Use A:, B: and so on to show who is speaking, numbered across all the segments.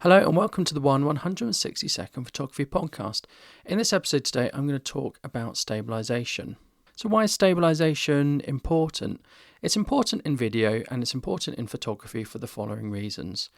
A: Hello and welcome to the 160-second photography podcast. In this episode today, I'm going to talk about stabilisation. So why is stabilisation important? It's important in video and it's important in photography for the following reasons.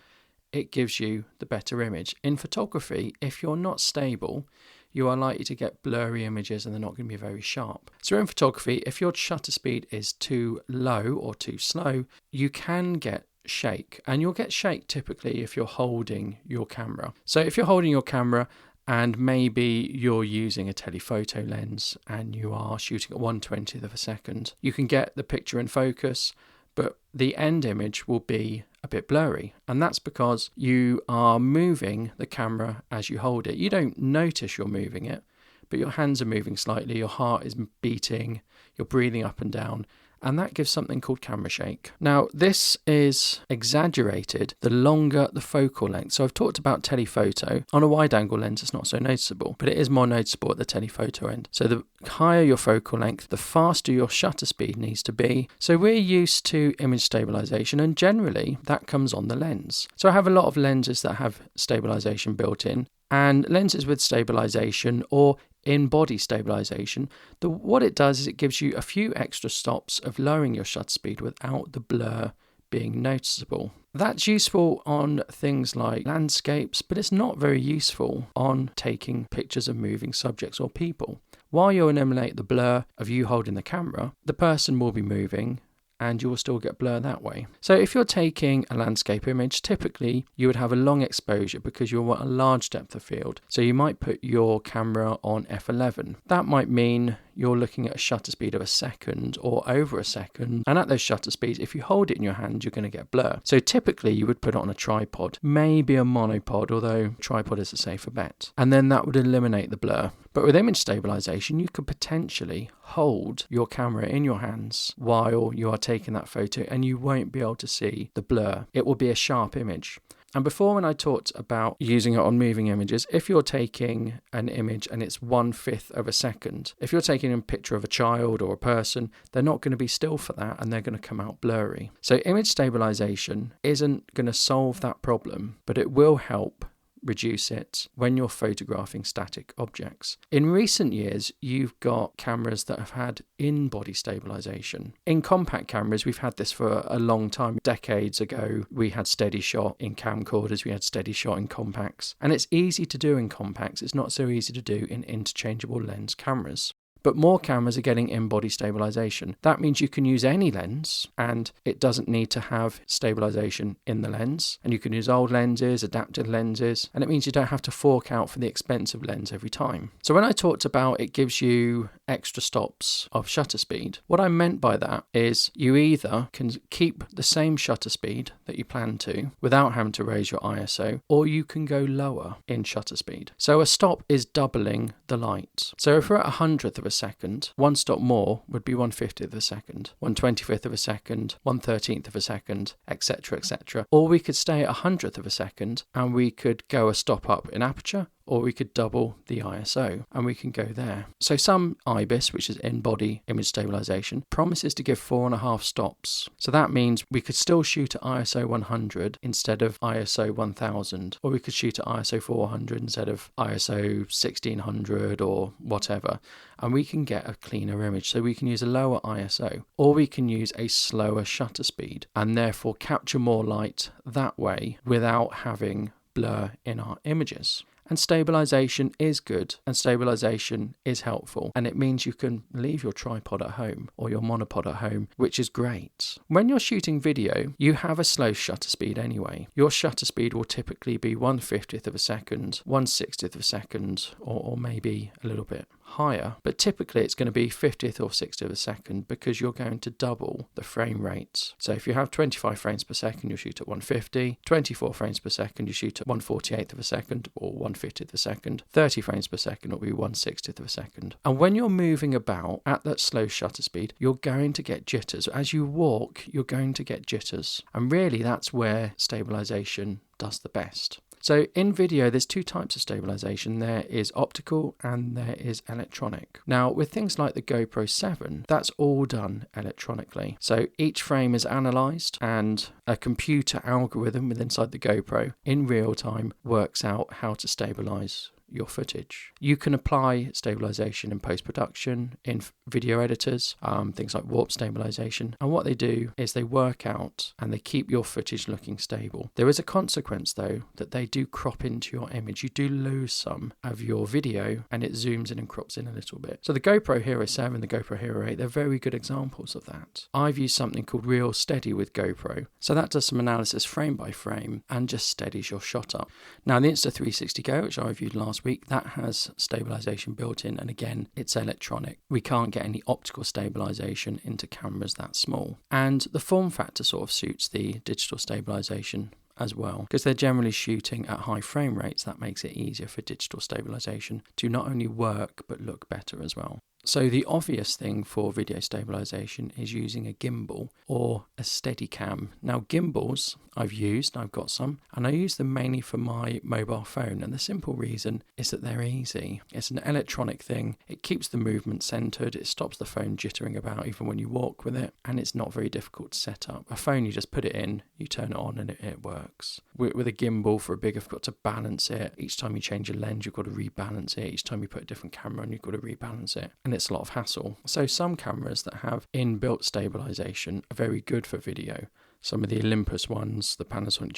A: It gives you the better image. In photography, if you're not stable, you are likely to get blurry images and they're not going to be very sharp. So in photography, if your shutter speed is too low or too slow, you can get shake, and you'll get shake typically if you're holding your camera. So if you're holding your camera and maybe you're using a telephoto lens and you are shooting at 1/20th of a second, you can get the picture in focus, but the end image will be a bit blurry, and that's because you are moving the camera as you hold it. You don't notice you're moving it, but your hands are moving slightly, your heart is beating, you're breathing up and down, and that gives something called camera shake. Now, this is exaggerated the longer the focal length. So I've talked about telephoto. On a wide-angle lens, it's not so noticeable, but it is more noticeable at the telephoto end. So the higher your focal length, the faster your shutter speed needs to be. So we're used to image stabilization, and generally that comes on the lens. So I have a lot of lenses that have stabilization built in, and lenses with stabilization or in-body stabilization, what it does is it gives you a few extra stops of lowering your shutter speed without the blur being noticeable. That's useful on things like landscapes, but it's not very useful on taking pictures of moving subjects or people. While you'll eliminate the blur of you holding the camera, the person will be moving and you will still get blur that way. So if you're taking a landscape image, typically you would have a long exposure because you'll want a large depth of field. So you might put your camera on f11. That might mean you're looking at a shutter speed of a second or over a second, and at those shutter speeds, if you hold it in your hand, you're going to get blur. So typically you would put it on a tripod, maybe a monopod, although tripod is a safer bet, and then that would eliminate the blur. But with image stabilization, you could potentially hold your camera in your hands while you are taking that photo, and you won't be able to see the blur. It will be a sharp image. And before, when I talked about using it on moving images, if you're taking an image and it's 1/5 of a second, if you're taking a picture of a child or a person, they're not going to be still for that and they're going to come out blurry. So image stabilization isn't going to solve that problem, but it will help reduce it when you're photographing static objects. In recent years, you've got cameras that have had in-body stabilization. In compact cameras, we've had this for a long time. Decades ago, we had steady shot in camcorders, we had steady shot in compacts, and it's easy to do in compacts. It's not so easy to do in interchangeable lens cameras. But more cameras are getting in-body stabilization. That means you can use any lens and it doesn't need to have stabilization in the lens. And you can use old lenses, adaptive lenses, and it means you don't have to fork out for the expensive lens every time. So when I talked about it gives you extra stops of shutter speed, what I meant by that is you either can keep the same shutter speed that you plan to without having to raise your ISO, or you can go lower in shutter speed. So a stop is doubling the light. So if we're at 100th of a second, one stop more would be 1/50th of a second, 1/25th of a second, 1/13th of a second, etc., etc. Or we could stay at 100th of a second and we could go a stop up in aperture, or we could double the ISO and we can go there. So some IBIS, which is in-body image stabilization, promises to give 4.5 stops. So that means we could still shoot at ISO 100 instead of ISO 1000, or we could shoot at ISO 400 instead of ISO 1600 or whatever, and we can get a cleaner image. So we can use a lower ISO, or we can use a slower shutter speed and therefore capture more light that way without having blur in our images. And stabilization is good and stabilization is helpful, and it means you can leave your tripod at home or your monopod at home, which is great. When you're shooting video, you have a slow shutter speed anyway. Your shutter speed will typically be 1/50th of a second, 1/60th of a second, or maybe a little bit higher, but typically it's going to be 50th or 60th of a second because you're going to double the frame rate. So if you have 25 frames per second, you shoot at 150, 24 frames per second, you shoot at 1/48th of a second or 1/50th of a second, 30 frames per second will be 1/60th of a second. And when you're moving about at that slow shutter speed, you're going to get jitters. As you walk, you're going to get jitters. And really that's where stabilization does the best. So in video, there's two types of stabilization. There is optical and there is electronic. Now, with things like the GoPro 7, that's all done electronically. So each frame is analyzed and a computer algorithm within inside the GoPro in real time works out how to stabilize your footage. You can apply stabilization in post-production, in video editors, things like warp stabilization. And what they do is they work out and they keep your footage looking stable. There is a consequence though, that they do crop into your image. You do lose some of your video and it zooms in and crops in a little bit. So the GoPro Hero 7, the GoPro Hero 8, they're very good examples of that. I've used something called Real Steady with GoPro. So that does some analysis frame by frame and just steadies your shot up. Now the Insta360 Go, which I reviewed last week, that has stabilization built in, and again it's electronic. We can't get any optical stabilization into cameras that small, and the form factor sort of suits the digital stabilization as well, because they're generally shooting at high frame rates. That makes it easier for digital stabilization to not only work but look better as well. So the obvious thing for video stabilization is using a gimbal or a Steadicam. Now gimbals I've got some, and I use them mainly for my mobile phone, and the simple reason is that they're easy. It's an electronic thing, it keeps the movement centered, it stops the phone jittering about even when you walk with it, and it's not very difficult to set up. A phone, you just put it in, you turn it on and it works. With a gimbal for a bigger, you've got to balance it. Each time you change your lens, you've got to rebalance it. Each time you put a different camera on, you've got to rebalance it, and it's a lot of hassle. So some cameras that have inbuilt stabilization are very good for video. Some of the Olympus ones, the Panasonic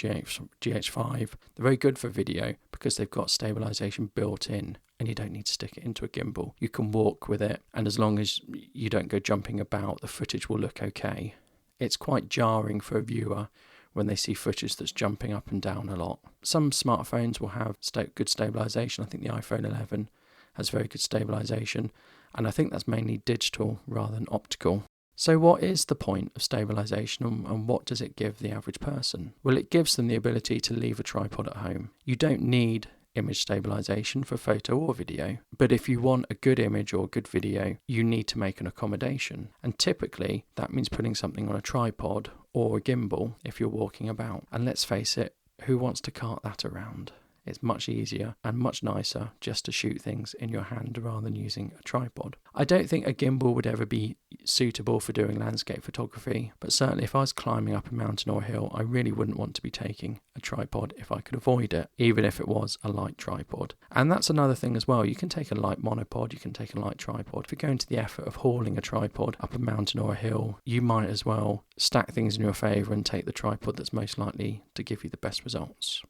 A: GH5, they're very good for video because they've got stabilization built in and you don't need to stick it into a gimbal. You can walk with it, and as long as you don't go jumping about, the footage will look okay. It's quite jarring for a viewer when they see footage that's jumping up and down a lot. Some smartphones will have good stabilization. I think the iPhone 11 has very good stabilization, and I think that's mainly digital rather than optical. So what is the point of stabilization, and what does it give the average person? Well, it gives them the ability to leave a tripod at home. You don't need image stabilization for photo or video, but if you want a good image or a good video, you need to make an accommodation. And typically that means putting something on a tripod or a gimbal if you're walking about. And let's face it, who wants to cart that around? It's much easier and much nicer just to shoot things in your hand rather than using a tripod. I don't think a gimbal would ever be suitable for doing landscape photography, but certainly if I was climbing up a mountain or a hill, I really wouldn't want to be taking a tripod if I could avoid it, even if it was a light tripod. And that's another thing as well. You can take a light monopod, you can take a light tripod. If you're going to the effort of hauling a tripod up a mountain or a hill, you might as well stack things in your favour and take the tripod that's most likely to give you the best results.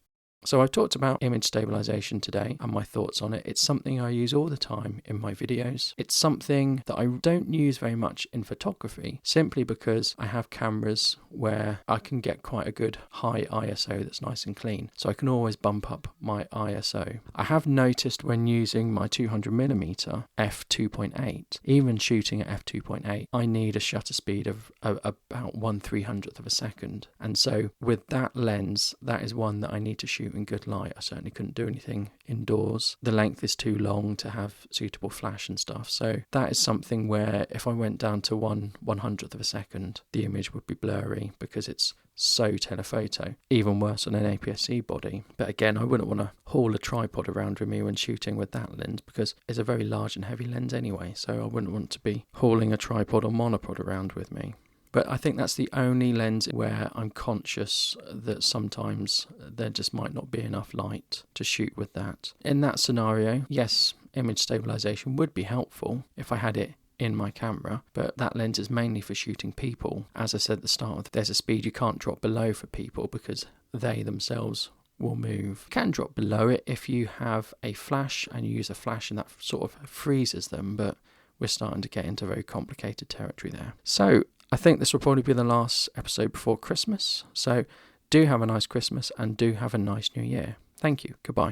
A: So I've talked about image stabilization today and my thoughts on it. It's something I use all the time in my videos. It's something that I don't use very much in photography, simply because I have cameras where I can get quite a good high ISO that's nice and clean. So I can always bump up my ISO. I have noticed when using my 200mm f2.8, even shooting at f2.8, I need a shutter speed of about 1/300th of a second. And so with that lens, that is one that I need to shoot in good light. I certainly couldn't do anything indoors. The length is too long to have suitable flash and stuff. So that is something where if I went down to 1/100th of a second, the image would be blurry because it's so telephoto. Even worse on an APS-C body. But again, I wouldn't want to haul a tripod around with me when shooting with that lens because it's a very large and heavy lens anyway. So I wouldn't want to be hauling a tripod or monopod around with me. But I think that's the only lens where I'm conscious that sometimes there just might not be enough light to shoot with that. In that scenario, yes, image stabilization would be helpful if I had it in my camera, but that lens is mainly for shooting people. As I said at the start, there's a speed you can't drop below for people because they themselves will move. You can drop below it if you have a flash and you use a flash and that sort of freezes them, but we're starting to get into very complicated territory there. So I think this will probably be the last episode before Christmas. So do have a nice Christmas and do have a nice New Year. Thank you. Goodbye.